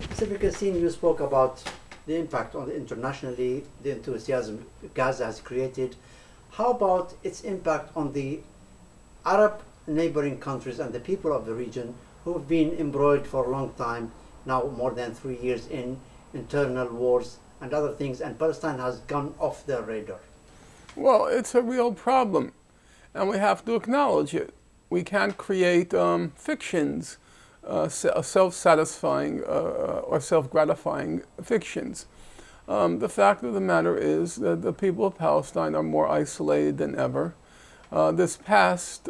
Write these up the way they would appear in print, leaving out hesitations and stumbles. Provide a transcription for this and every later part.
Mr. Finkelstein, you spoke about the impact on the internationally, the enthusiasm Gaza has created. How about its impact on the Arab neighboring countries and the people of the region who have been embroiled for a long time, now more than 3 years, in internal wars and other things, and Palestine has gone off their radar? Well, it's a real problem, and we have to acknowledge it. We can't create fictions, self-satisfying or self-gratifying fictions. The fact of the matter is that the people of Palestine are more isolated than ever. This past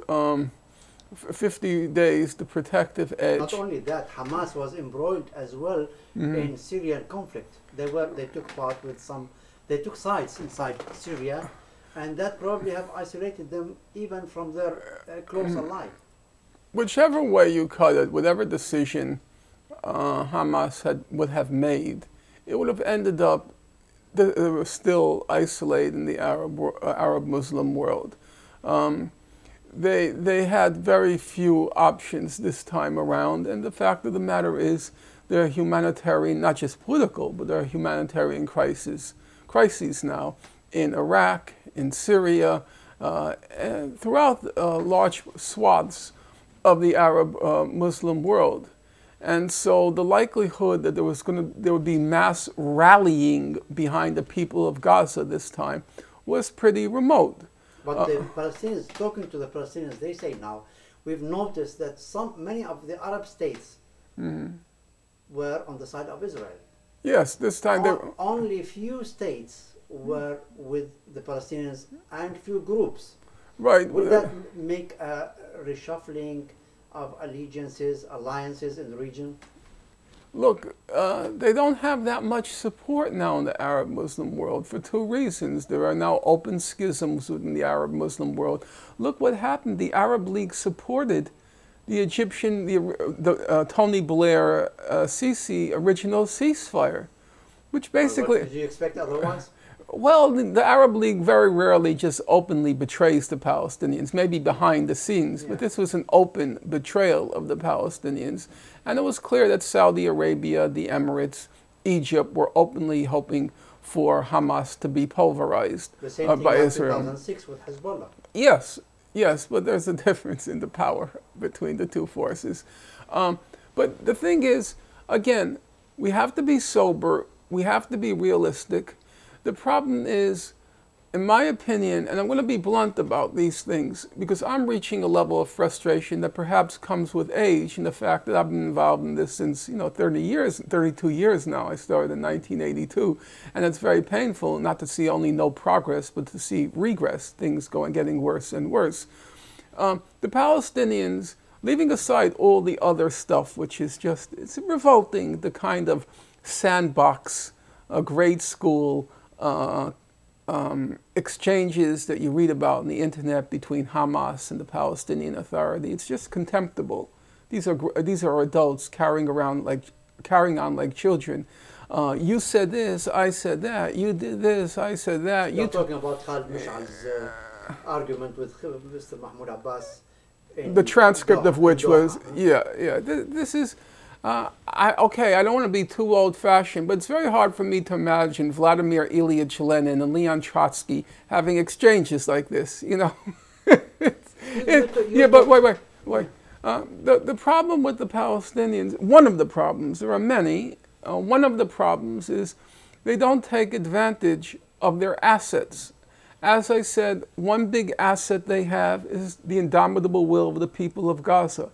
50 days, the protective edge... Not only that, Hamas was embroiled as well in Syrian conflict. They took sides inside Syria, and that probably have isolated them even from their close ally. Whichever way you cut it, whatever decision Hamas would have made, it would have ended up still isolated in the Arab Muslim world. They had very few options this time around, and the fact of the matter is they're humanitarian, not just political, but they're humanitarian crises now in Iraq, in Syria, and throughout large swaths of the Arab Muslim world. And so the likelihood that there would be mass rallying behind the people of Gaza this time was pretty remote. But the Palestinians, talking to the Palestinians, they say now, we've noticed that many of the Arab states were on the side of Israel. Yes, this time only few states were with the Palestinians and few groups. Right. Would that make a reshuffling of allegiances, alliances in the region? Look, they don't have that much support now in the Arab Muslim world for two reasons. There are now open schisms within the Arab Muslim world. Look what happened. The Arab League supported the Egyptian, the Tony Blair Sisi original ceasefire, which basically... Did you expect otherwise? Well, the Arab League very rarely just openly betrays the Palestinians, maybe behind the scenes, but this was an open betrayal of the Palestinians. And it was clear that Saudi Arabia, the Emirates, Egypt were openly hoping for Hamas to be pulverized by Israel. The same thing in 2006 with Hezbollah. Yes, but there's a difference in the power between the two forces. But the thing is, again, we have to be sober, we have to be realistic. The problem is, in my opinion, and I'm going to be blunt about these things, because I'm reaching a level of frustration that perhaps comes with age and the fact that I've been involved in this since, 32 years now. I started in 1982, and it's very painful not to see only no progress, but to see regress, things getting worse and worse. The Palestinians, leaving aside all the other stuff, which is just, it's revolting, the kind of sandbox, grade school, exchanges that you read about on the internet between Hamas and the Palestinian Authority. It's just contemptible. These are adults carrying on like children. You said this, I said that. You did this, I said that. You're talking about Khalid Mish'al's argument with Mr. Mahmoud Abbas. The transcript of which was, this is. Okay, I don't want to be too old-fashioned, but it's very hard for me to imagine Vladimir Ilyich Lenin and Leon Trotsky having exchanges like this, Yeah, but wait. The problem with the Palestinians, one of the problems, there are many, one of the problems is they don't take advantage of their assets. As I said, one big asset they have is the indomitable will of the people of Gaza.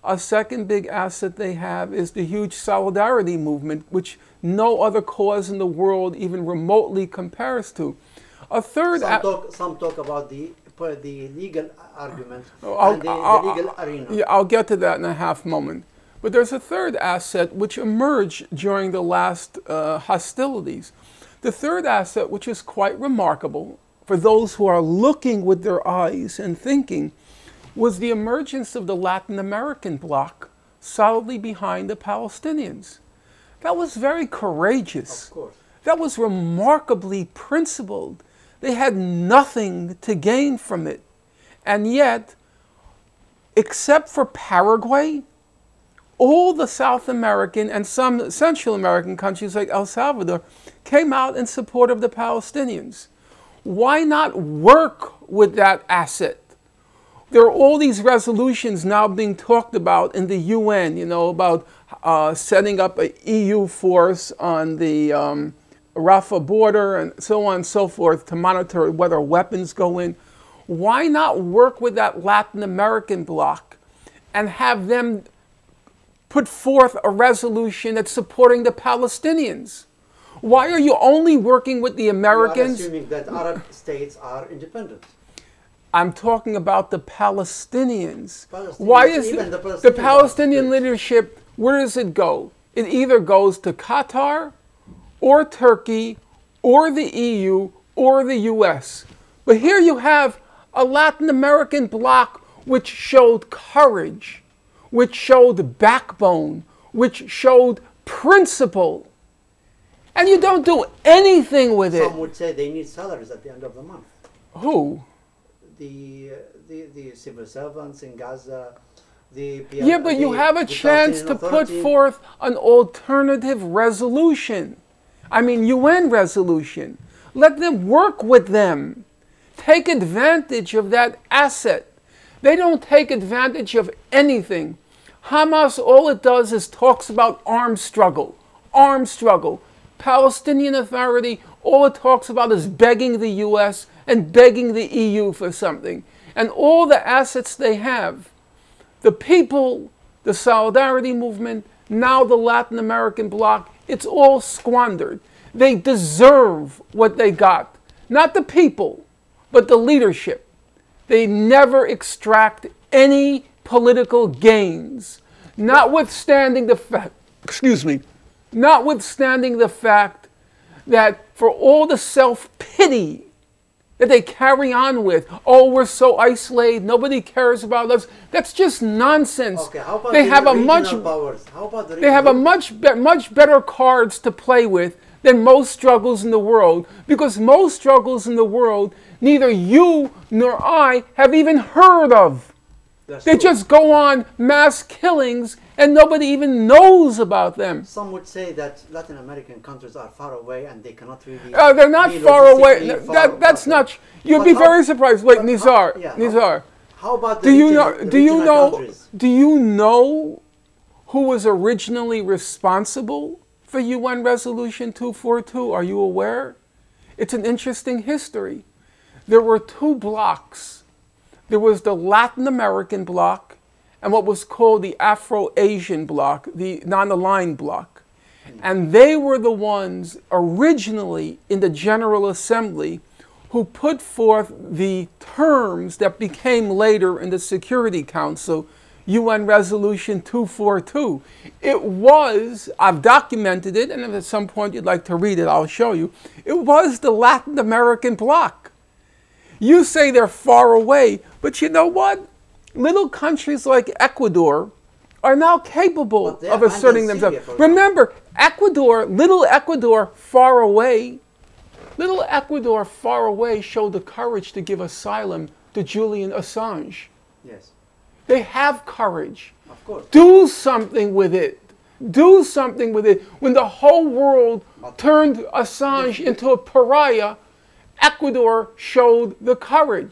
A second big asset they have is the huge solidarity movement, which no other cause in the world even remotely compares to. A third... Some talk about the legal argument and the legal arena. Yeah, I'll get to that in a half moment. But there's a third asset which emerged during the last hostilities. The third asset, which is quite remarkable for those who are looking with their eyes and thinking, was the emergence of the Latin American bloc solidly behind the Palestinians. That was very courageous. Of course. That was remarkably principled. They had nothing to gain from it. And yet, except for Paraguay, all the South American and some Central American countries like El Salvador came out in support of the Palestinians. Why not work with that asset? There are all these resolutions now being talked about in the UN, you know, about setting up an EU force on the Rafah border and so on and so forth to monitor whether weapons go in. Why not work with that Latin American bloc and have them put forth a resolution that's supporting the Palestinians? Why are you only working with the Americans? You are assuming that Arab states are independent. I'm talking about the Palestinians. Why is the Palestinian leadership, where does it go? It either goes to Qatar or Turkey or the EU or the US. But here you have a Latin American bloc which showed courage, which showed backbone, which showed principle. And you don't do anything with it. Some would say they need salaries at the end of the month. Who? The civil servants in Gaza, yeah, but you have a chance to put forth an alternative resolution. I mean, UN resolution. Let them work with them. Take advantage of that asset. They don't take advantage of anything. Hamas, all it does is talks about armed struggle. Armed struggle. Palestinian Authority, all it talks about is begging the US and begging the EU for something. And all the assets they have, the people, the Solidarity Movement, now the Latin American bloc, it's all squandered. They deserve what they got. Not the people, but the leadership. They never extract any political gains, notwithstanding the fact, notwithstanding the fact that for all the self-pity that they carry on with, oh, we're so isolated, nobody cares about us. That's just nonsense. Okay, how about they have a much better cards to play with than most struggles in the world, because most struggles in the world neither you nor I have even heard of. They just go on mass killings and nobody even knows about them. Some would say that Latin American countries are far away and they cannot really... they're not far away. That's not... You'd be very surprised. Wait, Nizar. Nizar. How about do you know who was originally responsible for UN Resolution 242? Are you aware? It's an interesting history. There were two blocs. There was the Latin American bloc and what was called the Afro-Asian bloc, the non-aligned bloc. And they were the ones originally in the General Assembly who put forth the terms that became later in the Security Council, UN Resolution 242. It was, I've documented it, and if at some point you'd like to read it, I'll show you. It was the Latin American bloc. You say they're far away, but you know what? Little countries like Ecuador are now capable of asserting themselves. Remember, Ecuador, little Ecuador far away showed the courage to give asylum to Julian Assange. Yes. They have courage. Of course. Do something with it. Do something with it. When the whole world turned Assange into a pariah, Ecuador showed the courage.